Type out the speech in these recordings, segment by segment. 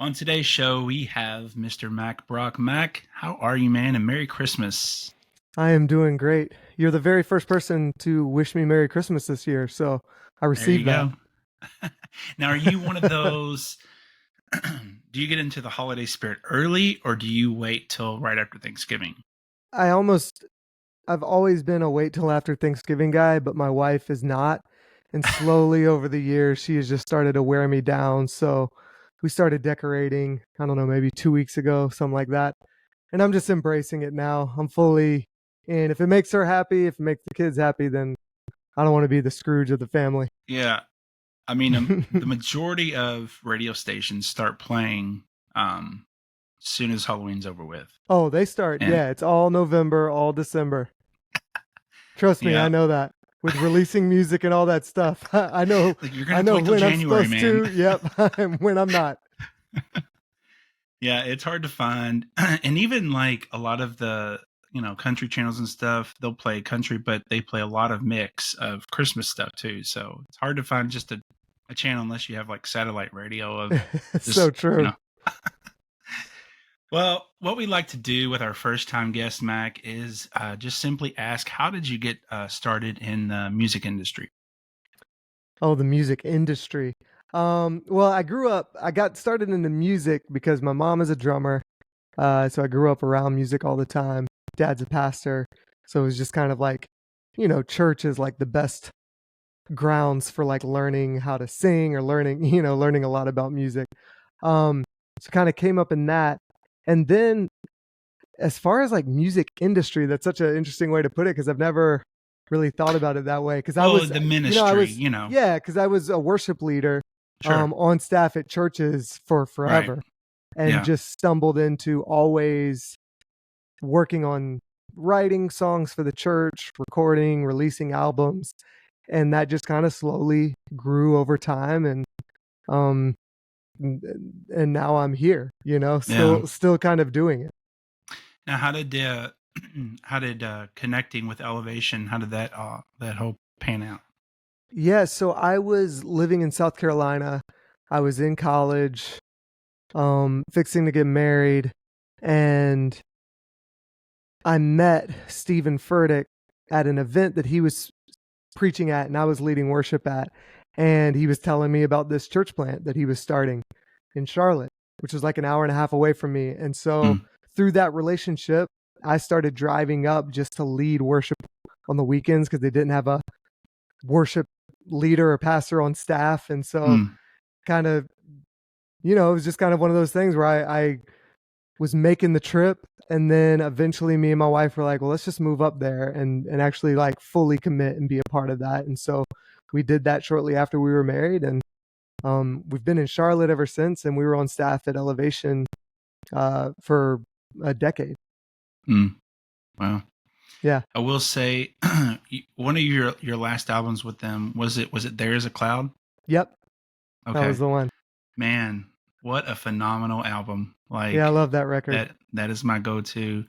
On today's show, we have Mr. Mack Brock. Mack, how are you, man? And Merry Christmas. I am doing great. You're the very first person to wish me Merry Christmas this year, so I There you received that. go. Now, are you one of those? Do you get into the holiday spirit early, or do you wait till right after Thanksgiving? I've always been a wait till after Thanksgiving guy, but my wife is not. And slowly over the years, she has just started to wear me down. So we started decorating, I don't know, maybe 2 weeks ago, something like that. And I'm just embracing it now. I'm fully in. If it makes her happy, if it makes the kids happy, then I don't want to be the Scrooge of the family. Yeah. I mean, the majority of radio stations start playing soon as Halloween's over with. Oh, they start. And Yeah, it's all November, all December. Trust me, yeah, I know that. With releasing music and all that stuff, I know. like you're gonna I have to know wait till when I'm January, supposed man. to. Yep, and when I'm not. Yeah, it's hard to find, and even like a lot of the country channels and stuff, they'll play country, but they play a lot of mix of Christmas stuff too. So it's hard to find just a channel unless you have like satellite radio of So just true. Well, what we like to do with our first time guest, Mac, is just simply ask, how did you get started in the music industry? Oh, the music industry. Well, I got started into music because my mom is a drummer. So I grew up around music all the time. Dad's a pastor. So it was just kind of like, church is like the best grounds for like learning how to sing or learning a lot about music. So kind of came up in that. And then as far as like music industry, that's such an interesting way to put it because I've never really thought about it that way. Because I was the ministry, yeah, because I was a worship leader Sure. on staff at churches for forever, and Yeah. just stumbled into always working on writing songs for the church, recording, releasing albums, and that just kind of slowly grew over time, and um and now I'm here, still kind of doing it. Now, how did connecting with Elevation? How did that whole pan out? Yeah, so I was living in South Carolina. I was in college, fixing to get married, and I met Stephen Furtick at an event that he was preaching at and I was leading worship at. And he was telling me about this church plant that he was starting in Charlotte, which was like an hour and a half away from me. And so through that relationship, I started driving up just to lead worship on the weekends because they didn't have a worship leader or pastor on staff. And so kind of, it was just kind of one of those things where I was making the trip. And then eventually me and my wife were like, well, let's just move up there and actually like fully commit and be a part of that. And so we did that shortly after we were married. And we've been in Charlotte ever since. And we were on staff at Elevation for a decade. Wow. Yeah. I will say one of your last albums with them, was it There Is a Cloud? Yep. Okay. That was the one. Man, what a phenomenal album. Like, yeah, I love that record. That is my go-to.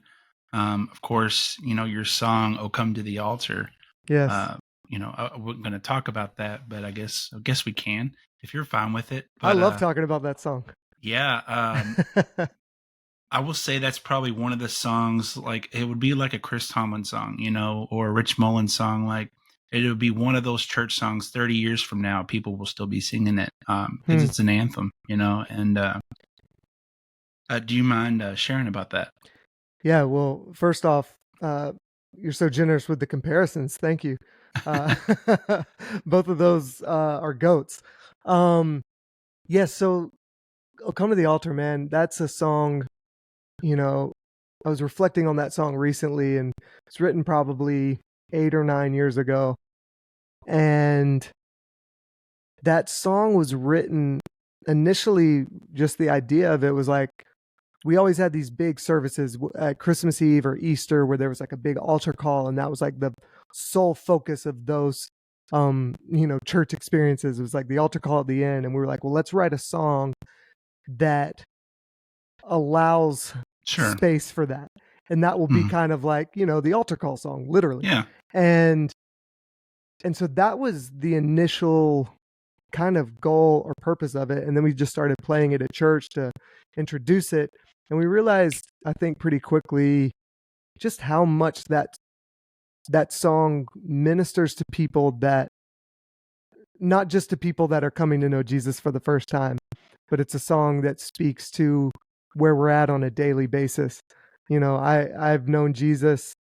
Of course, your song "Oh Come to the Altar." Yes. I wasn't going to talk about that, but I guess we can if you're fine with it. But, I love talking about that song. Yeah. I will say that's probably one of the songs, like it would be like a Chris Tomlin song, or a Rich Mullins song. Like it would be one of those church songs 30 years from now, people will still be singing it because it's an anthem, and do you mind sharing about that? Yeah, well, first off, you're so generous with the comparisons. Thank you. Both of those are goats. Yeah, so "Oh Come to the Altar," man, that's a song, I was reflecting on that song recently, and it's written probably 8 or 9 years ago. And that song was written initially, just the idea of it was like, we always had these big services at Christmas Eve or Easter where there was like a big altar call, and that was like the sole focus of those church experiences. It was like the altar call at the end, and we were like, well, let's write a song that allows space for that, and that will be kind of like the altar call song, literally. Yeah. And so that was the initial kind of goal or purpose of it. And then we just started playing it at church to introduce it. And we realized, I think pretty quickly, just how much that song ministers to people, that not just to people that are coming to know Jesus for the first time, but it's a song that speaks to where we're at on a daily basis. You know, I've known Jesus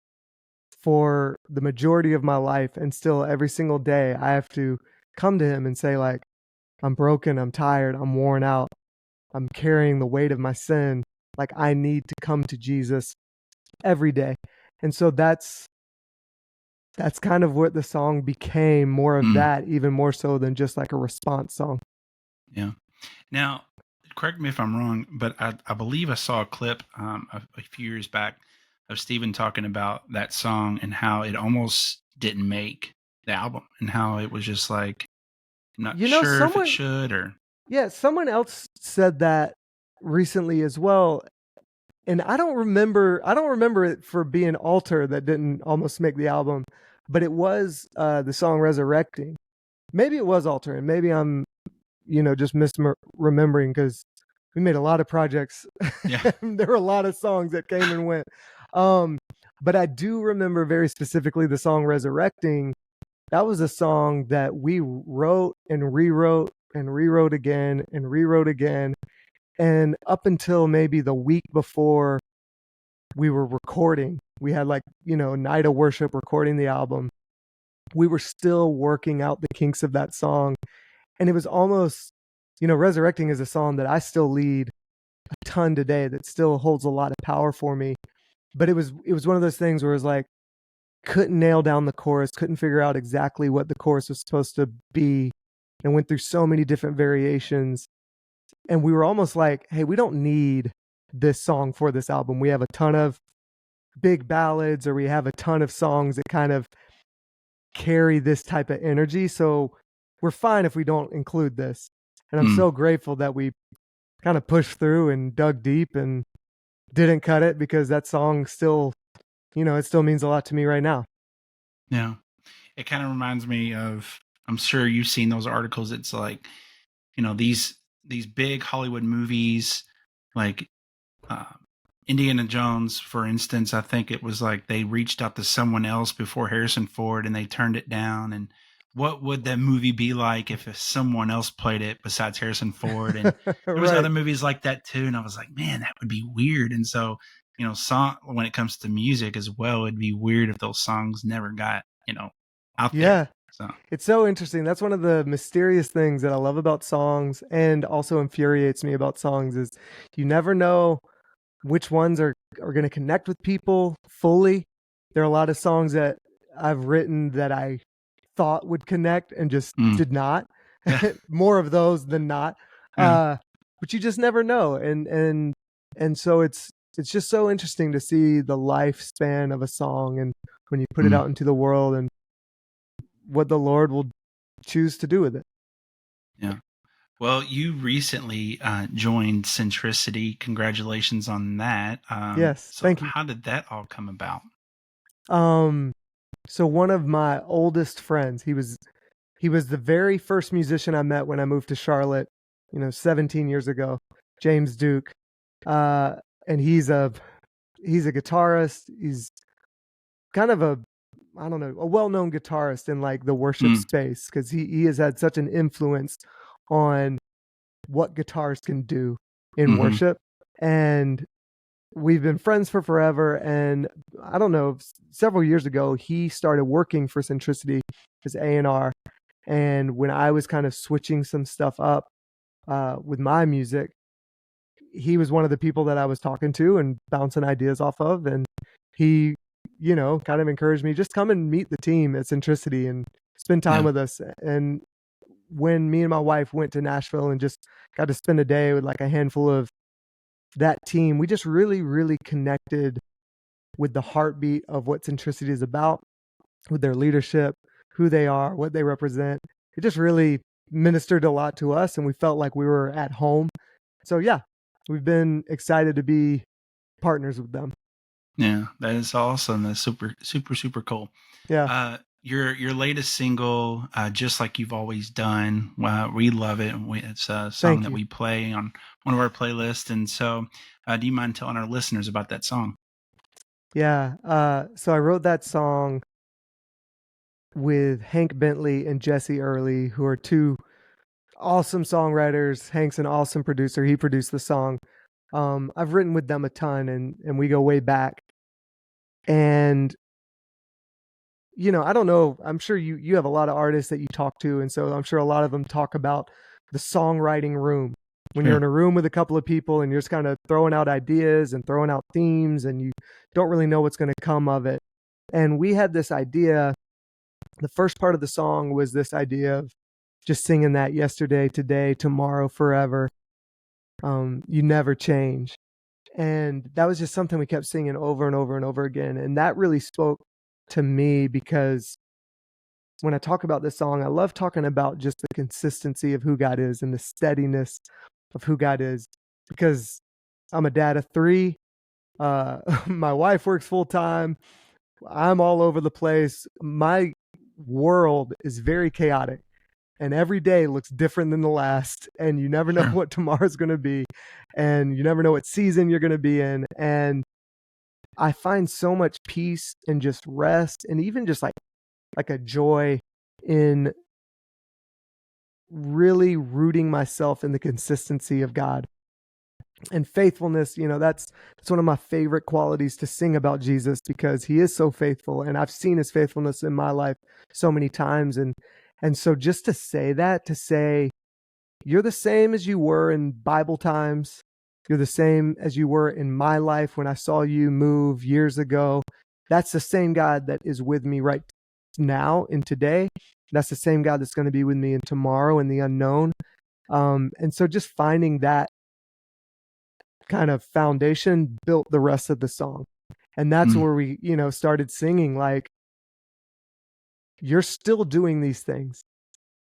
for the majority of my life, and still every single day I have to come to him and say, like, I'm broken, I'm tired, I'm worn out, I'm carrying the weight of my sin. Like, I need to come to Jesus every day. And so that's kind of what the song became, more of that, even more so than just like a response song. Yeah. Now, correct me if I'm wrong, but I believe I saw a clip a few years back of Steven talking about that song and how it almost didn't make the album, and how it was just like not sure if it should, or someone else said that recently as well. And I don't remember it for being Altar that didn't almost make the album, but it was the song Resurrecting. Maybe it was Altar, and maybe I'm, just misremembering, because we made a lot of projects. Yeah. There were a lot of songs that came and went. But I do remember very specifically the song Resurrecting. That was a song that we wrote and rewrote and rewrote again and rewrote again. And up until maybe the week before we were recording, we had like, night of worship recording the album. We were still working out the kinks of that song. And it was almost, Resurrecting is a song that I still lead a ton today, that still holds a lot of power for me. But it was one of those things where it was like, couldn't nail down the chorus, couldn't figure out exactly what the chorus was supposed to be, and went through so many different variations. And we were almost like, hey, we don't need this song for this album. We have a ton of big ballads, or we have a ton of songs that kind of carry this type of energy. So we're fine if we don't include this. And I'm so grateful that we kind of pushed through and dug deep and didn't cut it, because that song still, it still means a lot to me right now. Yeah. It kind of reminds me of, I'm sure you've seen those articles. It's like, these big Hollywood movies, like Indiana Jones, for instance. I think it was like they reached out to someone else before Harrison Ford and they turned it down. And what would that movie be like if someone else played it besides Harrison Ford? And there was other movies like that too. And I was like, man, that would be weird. And so, when it comes to music as well, it'd be weird if those songs never got, out there. So it's so interesting. That's one of the mysterious things that I love about songs, and also infuriates me about songs, is you never know which ones are going to connect with people fully. There are a lot of songs that I've written that I thought would connect and just did not. More of those than not. But you just never know. And so it's just so interesting to see the lifespan of a song, and when you put it out into the world, and what the Lord will choose to do with it. Yeah. Well, you recently joined Centricity. Congratulations on that. Yes, thank you. How did that all come about? So one of my oldest friends, he was the very first musician I met when I moved to Charlotte, 17 years ago, James Duke. And he's a guitarist. He's kind of a well-known guitarist in like the worship space, because he has had such an influence on what guitars can do in worship. And we've been friends for forever. And I don't know, several years ago, he started working for Centricity as A&R. And when I was kind of switching some stuff up with my music, he was one of the people that I was talking to and bouncing ideas off of. And he, kind of encouraged me, just come and meet the team at Centricity and spend time with us. And when me and my wife went to Nashville and just got to spend a day with like a handful of that team, we just really, really connected with the heartbeat of what Centricity is about, with their leadership, who they are, what they represent. It just really ministered a lot to us, and we felt like we were at home. So yeah, we've been excited to be partners with them. Yeah, that is awesome. That's super, super, super cool. Yeah. your latest single, just like you've always done. We love it. It's a song Thank that you. we play on one of our playlists. And so, do you mind telling our listeners about that song? Yeah. So I wrote that song with Hank Bentley and Jessie Early, who are two awesome songwriters. Hank's an awesome producer. He produced the song. I've written with them a ton, and we go way back. And I don't know. I'm sure you have a lot of artists that you talk to, and so I'm sure a lot of them talk about the songwriting room. When you're in Sure. a room with a couple of people and you're just kind of throwing out ideas and throwing out themes, and you don't really know what's going to come of it. And we had this idea. The first part of the song was this idea of just singing that yesterday, today, tomorrow, forever. You never change. And that was just something we kept singing over and over and over again. And that really spoke to me because when I talk about this song, I love talking about just the consistency of who God is and the steadiness of who God is. Because I'm a dad of three. My wife works full time. I'm all over the place. My world is very chaotic, and every day looks different than the last, and you never know Sure. what tomorrow's going to be, and you never know what season you're going to be in. And I find so much peace and just rest, and even just like a joy in really rooting myself in the consistency of God and faithfulness. That's one of my favorite qualities to sing about Jesus, because he is so faithful, and I've seen his faithfulness in my life so many times. And so just to say that, to say you're the same as you were in Bible times, you're the same as you were in my life when I saw you move years ago, that's the same God that is with me right now in today. That's the same God that's going to be with me in tomorrow in the unknown. And so just finding that kind of foundation built the rest of the song. And that's Mm, where we, started singing like, you're still doing these things.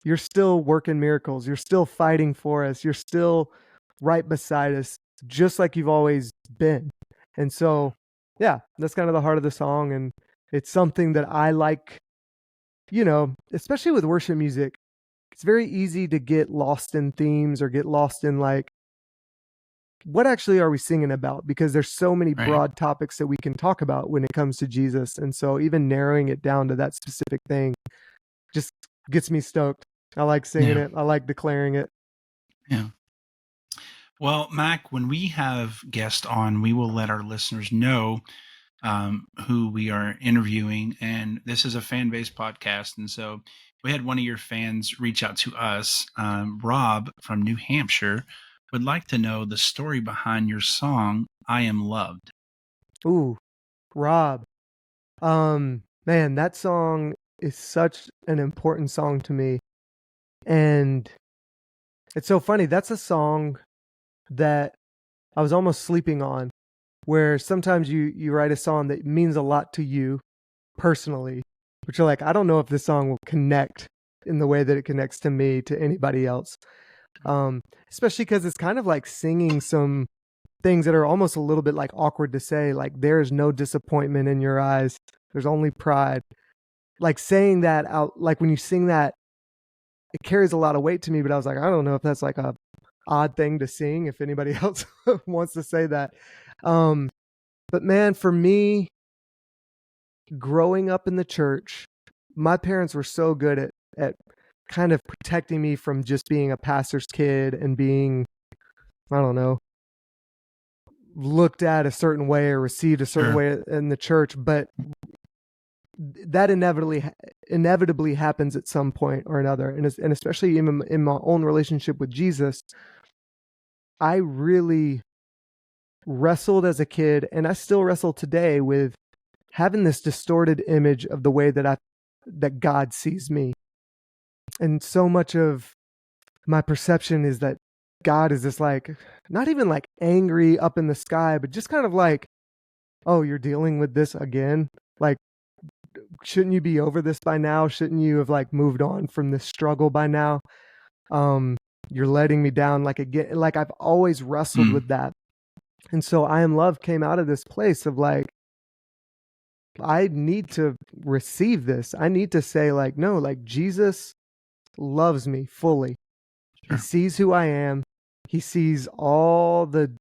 You're still working miracles. You're still fighting for us. You're still right beside us, just like you've always been. And so, yeah, that's kind of the heart of the song. And it's something that I like, especially with worship music. It's very easy to get lost in themes or get lost in like, what actually are we singing about? Because there's so many right. broad topics that we can talk about when it comes to Jesus. And so even narrowing it down to that specific thing just gets me stoked. I like singing Yeah. it. I like declaring it. Yeah. Well, Mac, when we have guests on, we will let our listeners know who we are interviewing. And this is a fan based podcast. And so we had one of your fans reach out to us. Rob from New Hampshire would like to know the story behind your song, I Am Loved. Ooh, Rob. Man, that song is such an important song to me. And it's so funny. That's a song that I was almost sleeping on, where sometimes you write a song that means a lot to you personally, but you're like, I don't know if this song will connect in the way that it connects to me to anybody else. Um, Especially because it's kind of like singing some things that are almost a little bit like awkward to say, like there is no disappointment in your eyes. There's only pride. Like saying that out, like when you sing that, it carries a lot of weight to me, but I was like, I don't know if that's like a odd thing to sing if anybody else wants to say that. Um, but man, for me, growing up in the church, my parents were so good at kind of protecting me from just being a pastor's kid and being, I don't know, looked at a certain way or received a certain Sure. way in the church. But that inevitably happens at some point or another. And especially in my own relationship with Jesus, I really wrestled as a kid, and I still wrestle today with having this distorted image of the way that God sees me. And so much of my perception is that God is this like, not even like angry up in the sky, but just kind of like, oh, you're dealing with this again? Like, shouldn't you be over this by now? Shouldn't you have like moved on from this struggle by now? Um, you're letting me down like again. Like I've always wrestled Mm, with that. And so I Am Love came out of this place of like, I need to receive this. I need to say like, no, like Jesus loves me fully. He Sure. sees who I am. He sees all the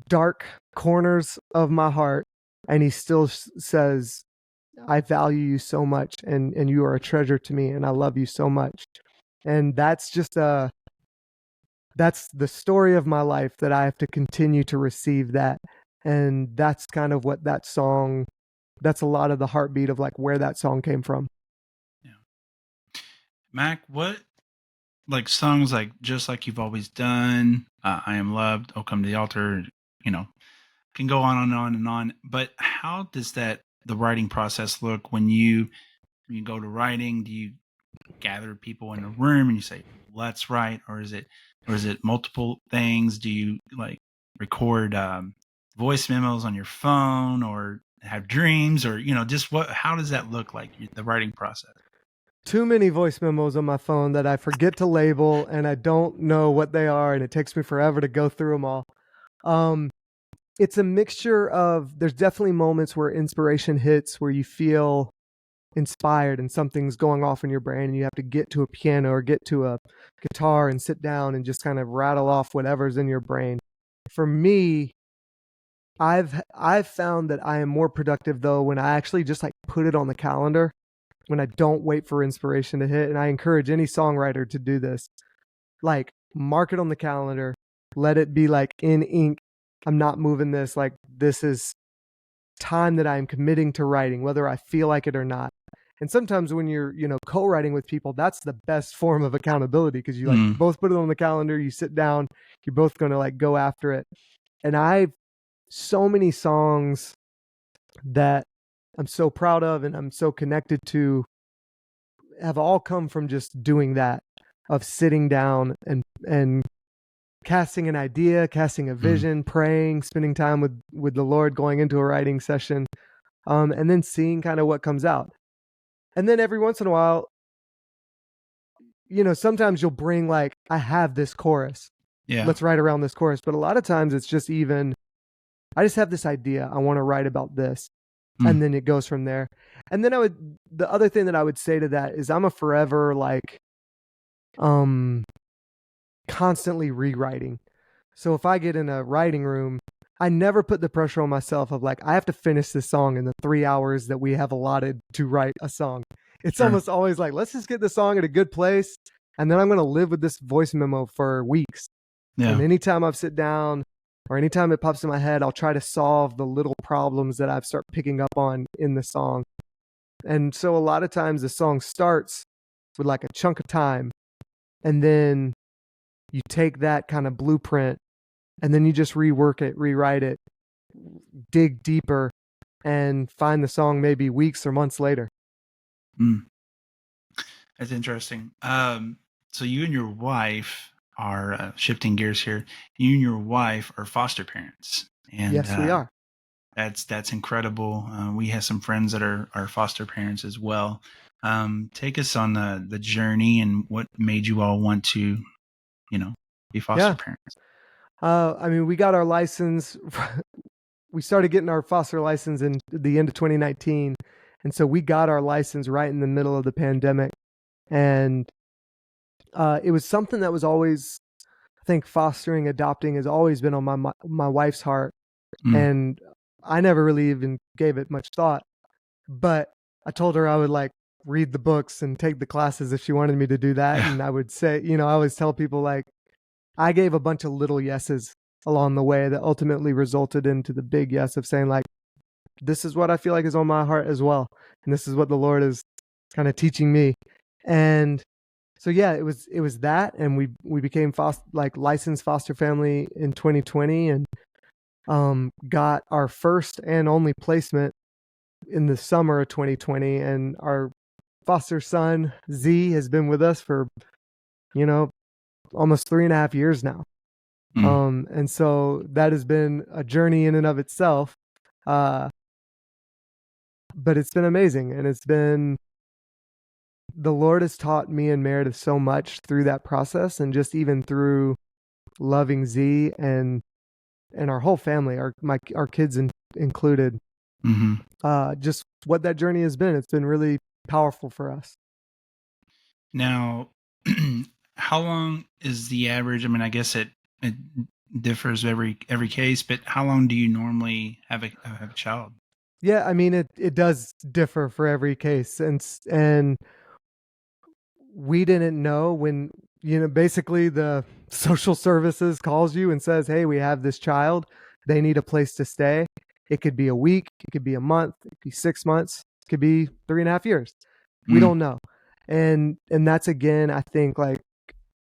dark corners of my heart, and he still says, I value you so much, and you are a treasure to me, and I love you so much. And that's just that's the story of my life, that I have to continue to receive that. And that's kind of what that song, that's a lot of the heartbeat of like where that song came from. Yeah. Mac, what like songs like Just Like You've Always Done, I Am Loved, Oh Come to the Altar, you know, can go on and on and on. But how does the writing process look when you go to writing? Do you gather people in a room and you say, let's write, or is it multiple things? Do you like record voice memos on your phone, or have dreams, or just how does that look like, the writing process? Too many voice memos on my phone that I forget to label, and I don't know what they are, and it takes me forever to go through them all. It's a mixture of, there's definitely moments where inspiration hits, where you feel inspired and something's going off in your brain, and you have to get to a piano or get to a guitar and sit down and just kind of rattle off whatever's in your brain. For me, I've found that I am more productive though when I actually just like put it on the calendar, when I don't wait for inspiration to hit. And I encourage any songwriter to do this. Like, mark it on the calendar, let it be like in ink. I'm not moving this. Like, this is time that I'm committing to writing, whether I feel like it or not. And sometimes when you're, co-writing with people, that's the best form of accountability, because you like both put it on the calendar, you sit down, you're both going to like go after it. And so many songs that I'm so proud of and I'm so connected to have all come from just doing that, of sitting down and casting an idea, casting a vision, praying, spending time with the Lord, going into a writing session, and then seeing kind of what comes out. And then every once in a while, sometimes you'll bring like, I have this chorus. Yeah. Let's write around this chorus. But a lot of times it's just even, I just have this idea. I want to write about this. And then it goes from there. And then the other thing that I would say to that is, I'm a forever like, constantly rewriting. So if I get in a writing room, I never put the pressure on myself of like, I have to finish this song in the 3 hours that we have allotted to write a song. It's almost always like, let's just get the song at a good place, and then I'm going to live with this voice memo for weeks. Yeah. And anytime I sit down or anytime it pops in my head, I'll try to solve the little problems that I've start picking up on in the song. And so a lot of times the song starts with like a chunk of time, and then you take that kind of blueprint and then you just rework it, rewrite it, dig deeper, and find the song maybe weeks or months later. That's interesting. So you and your wife are, shifting gears here. You and your wife are foster parents. And yes, we are. That's incredible. We have some friends that are foster parents as well. Take us on the journey and what made you all want to, be foster parents. I mean, we got our license. We started getting our foster license in the end of 2019. And so we got our license right in the middle of the pandemic. And it was something that was always, I think fostering, adopting has always been on my wife's heart. And I never really even gave it much thought. But I told her I would like read the books and take the classes if she wanted me to do that. And I would say, I always tell people like, I gave a bunch of little yeses along the way that ultimately resulted into the big yes of saying like, this is what I feel like is on my heart as well. And this is what the Lord is kind of teaching me. And so, yeah, it was that. And we became licensed foster family in 2020, and got our first and only placement in the summer of 2020. And our foster son, Z, has been with us for, almost 3.5 years now. And so that has been a journey in and of itself. But it's been amazing. And the Lord has taught me and Meredith so much through that process, and just even through loving Z and our whole family, our kids included. Hmm. Just what that journey has been. It's been really powerful for us. Now, how long is the average? I mean, I guess it differs every case, but how long do you normally have a child? Yeah, I mean it does differ for every case, and we didn't know when, basically the social services calls you and says, hey, we have this child, they need a place to stay. It could be a week, it could be a month, it could be 6 months, it could be 3.5 years. We Mm, don't know. And that's, again, I think, like,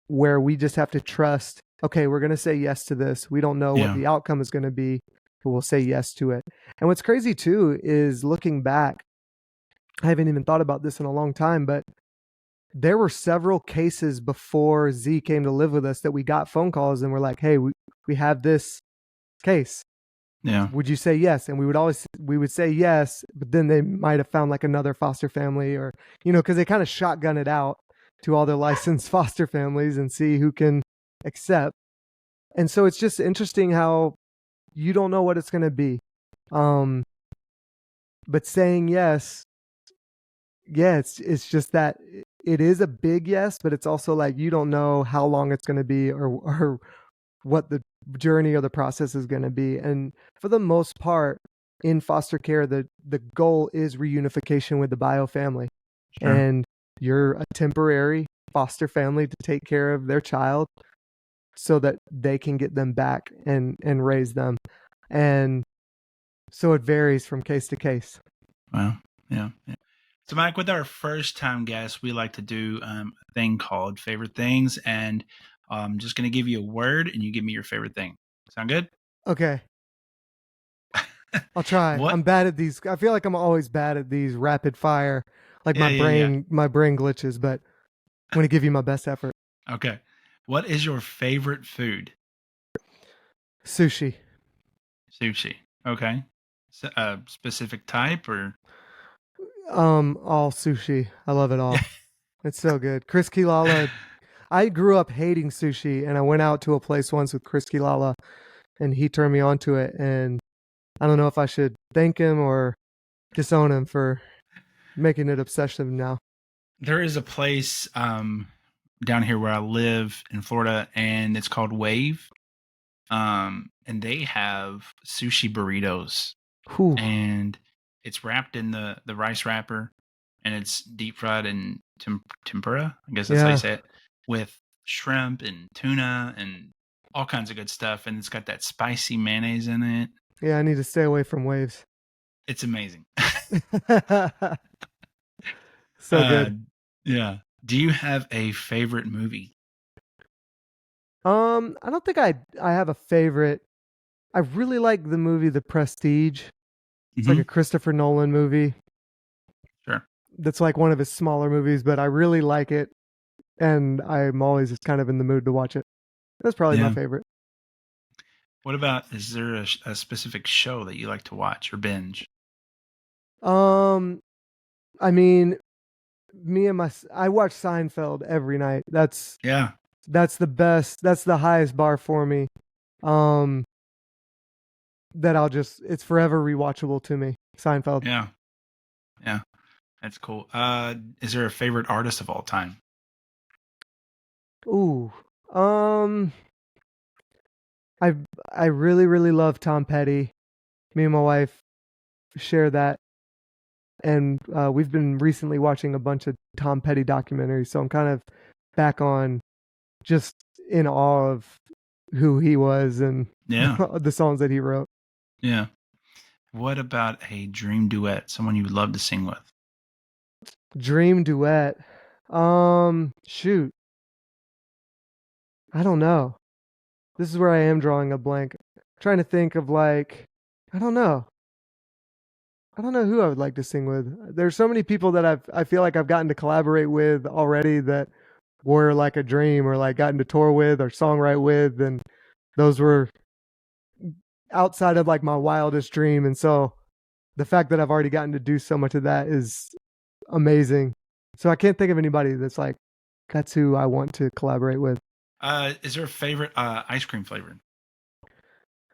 where we just have to trust, okay, we're going to say yes to this. We don't know what yeah. the outcome is going to be, but we'll say yes to it. And what's crazy too is, looking back, I haven't even thought about this in a long time, but there were several cases before Z came to live with us that we got phone calls and we're like, hey, we have this case. Yeah. Would you say yes? And we would say yes, but then they might have found like another foster family, or, because they kind of shotgun it out to all their licensed foster families and see who can accept. And so it's just interesting how you don't know what it's going to be. Um, but saying yes, yeah, it's just that it is a big yes, but it's also like you don't know how long it's going to be, or what the journey or the process is going to be. And for the most part, in foster care, the goal is reunification with the bio family, Sure. and you're a temporary foster family to take care of their child so that they can get them back and raise them. And so it varies from case to case. Well, yeah. Yeah. So, Mike, with our first time guests, we like to do a thing called favorite things, and I'm just going to give you a word, and you give me your favorite thing. Sound good? Okay, I'll try. What? I'm bad at these. I feel like I'm always bad at these rapid fire. Like, Yeah, yeah, my brain glitches, but I'm going to give you my best effort. yeah. Okay. What is your favorite food? Sushi. Sushi. Okay. So, specific type or? All sushi. I love it all. It's so good. Chris Kilala. I grew up hating sushi, and I went out to a place once with Chris Kilala, and he turned me onto it. And I don't know if I should thank him or disown him for making it obsessive now. There is a place down here where I live in Florida, and it's called Wave. And they have sushi burritos, Whew. and it's wrapped in the rice wrapper, and it's deep fried in tempura. I guess that's how you Yeah. say it, with shrimp and tuna and all kinds of good stuff, and it's got that spicy mayonnaise in it. Yeah, I need to stay away from waves. It's amazing. So good. Yeah. Do you have a favorite movie? I don't think I have a favorite. I really like the movie The Prestige. It's like Hmm. a Christopher Nolan movie. Sure. That's like one of his smaller movies, but I really like it, and I'm always just kind of in the mood to watch it. That's probably my Yeah. favorite. What about, is there a specific show that you like to watch or binge? Um, I mean, I watch Seinfeld every night. Yeah. That's the best. That's the highest bar for me. Um, that it's forever rewatchable to me. Seinfeld. Yeah. Yeah. That's cool. Is there a favorite artist of all time? Ooh. Um, I I really really love Tom Petty. Me and my wife share that, and we've been recently watching a bunch of Tom Petty documentaries, so I'm kind of back on, just in awe of who he was and Yeah. the songs that he wrote. Yeah. What about a dream duet? Someone you would love to sing with? Dream duet. Shoot, I don't know. This is where I am drawing a blank. I'm trying to think of, like, I don't know. I don't know who I would like to sing with. There's so many people that I feel like I've gotten to collaborate with already that were like a dream, or like gotten to tour with or songwrite with, and those were outside of like my wildest dream. And so the fact that I've already gotten to do so much of that is amazing. So I can't think of anybody that's who I want to collaborate with. Is there a favorite ice cream flavor?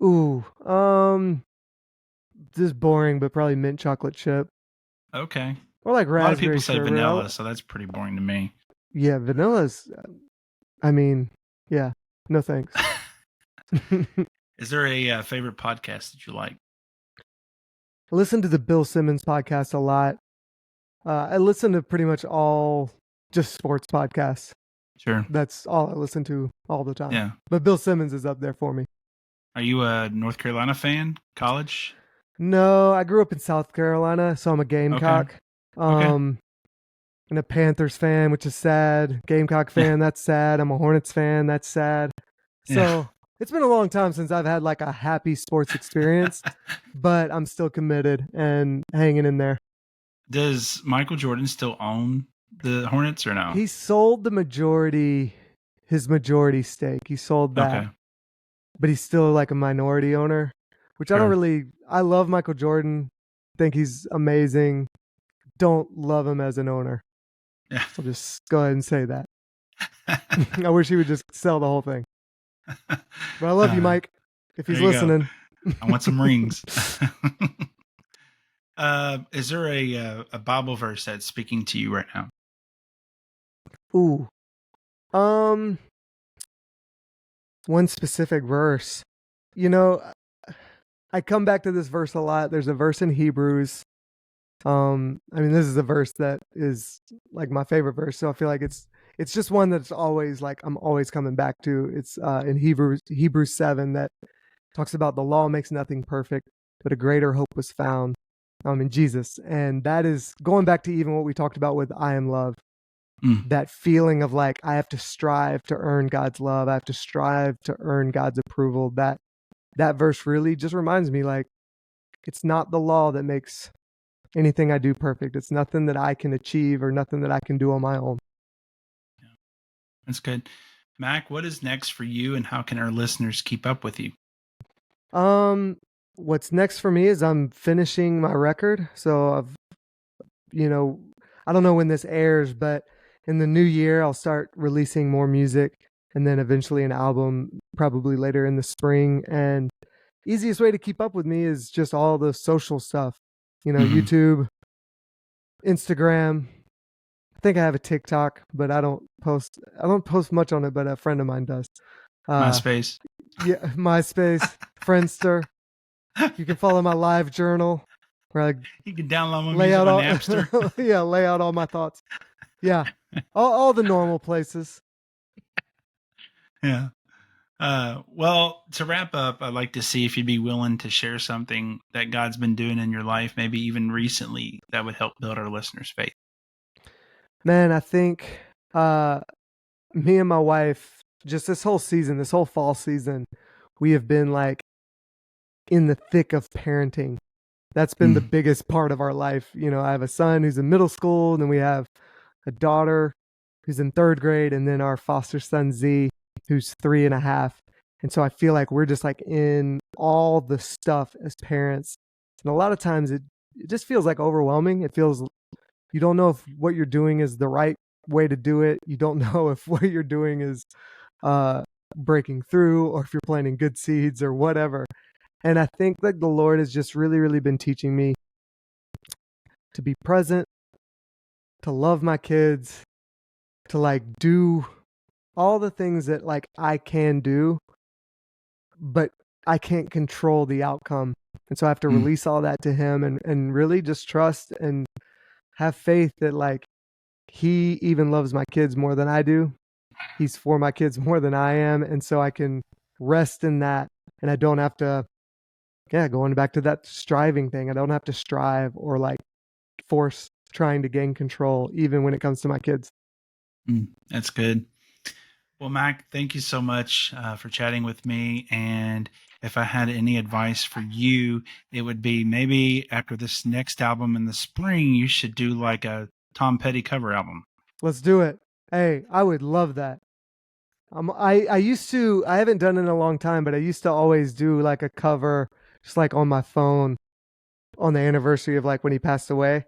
Ooh, This is boring, but probably mint chocolate chip Okay. or like A lot of people raspberry say sherbet. vanilla, so that's pretty boring to me. Yeah, vanilla's. I mean, yeah, no thanks. Is there a favorite podcast that you like? I listen to the Bill Simmons podcast a lot. I listen to pretty much all just sports podcasts. Sure. That's all I listen to all the time. Yeah. But Bill Simmons is up there for me. Are you a North Carolina fan? College? No, I grew up in South Carolina, so I'm a Gamecock. Okay. And a Panthers fan, which is sad. Gamecock fan, that's sad. I'm a Hornets fan, that's sad. So Yeah. it's been a long time since I've had like a happy sports experience, but I'm still committed and hanging in there. Does Michael Jordan still own the Hornets or no? He sold his majority stake. He sold that. Okay. But he's still like a minority owner, which I don't really. I love Michael Jordan. Think he's amazing. Don't love him as an owner. Yeah. I'll just go ahead and say that. I wish he would just sell the whole thing. But I love you, Mike. If he's listening, I want some rings. Is there a Bible verse that's speaking to you right now? Ooh, one specific verse. You know, I come back to this verse a lot. There's a verse in Hebrews. I mean, this is a verse that is like my favorite verse, so I feel like it's just one that's always like I'm always coming back to. It's in Hebrews 7 that talks about the law makes nothing perfect, but a greater hope was found in Jesus, and that is going back to even what we talked about with I Am Love. That feeling of like I have to strive to earn God's love. I have to strive to earn God's approval. That verse really just reminds me like it's not the law that makes anything I do perfect. It's nothing that I can achieve or nothing that I can do on my own. Yeah, that's good. Mack, what is next for you and how can our listeners keep up with you? What's next for me is I'm finishing my record. So I don't know when this airs, but in the new year, I'll start releasing more music and then eventually an album probably later in the spring. And easiest way to keep up with me is just all the social stuff, YouTube, Instagram. I think I have a TikTok, but I don't post much on it, but a friend of mine does. MySpace. Yeah, MySpace, Friendster. You can follow my live journal where you can download my music on Napster. Yeah, lay out all my thoughts. Yeah, all the normal places. Yeah. Well, to wrap up, I'd like to see if you'd be willing to share something that God's been doing in your life, maybe even recently, that would help build our listeners' faith. Man, I think me and my wife, just this whole fall season, we have been like in the thick of parenting. That's been the biggest part of our life. I have a son who's in middle school, and then we have a daughter who's in 3rd grade, and then our foster son Z, who's 3.5. And so I feel like we're just like in all the stuff as parents. And a lot of times it just feels like overwhelming. It feels you don't know if what you're doing is the right way to do it. You don't know if what you're doing is breaking through or if you're planting good seeds or whatever. And I think like the Lord has just really, really been teaching me to be present, to love my kids, to like do all the things that like I can do, but I can't control the outcome. And so I have to release all that to him and really just trust and have faith that like he even loves my kids more than I do. He's for my kids more than I am. And so I can rest in that. And I don't have to, going back to that striving thing, I don't have to strive or like force trying to gain control, even when it comes to my kids. That's good. Well, Mack, thank you so much for chatting with me. And if I had any advice for you, it would be maybe after this next album in the spring, you should do like a Tom Petty cover album. Let's do it. Hey, I would love that. I used to, I haven't done it in a long time, but I used to always do like a cover just like on my phone on the anniversary of like when he passed away.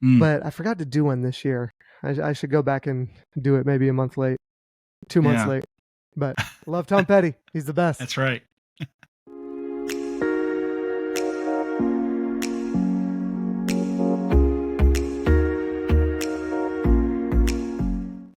But I forgot to do one this year. I should go back and do it maybe a month late, 2 months late. But love Tom Petty. He's the best. That's right.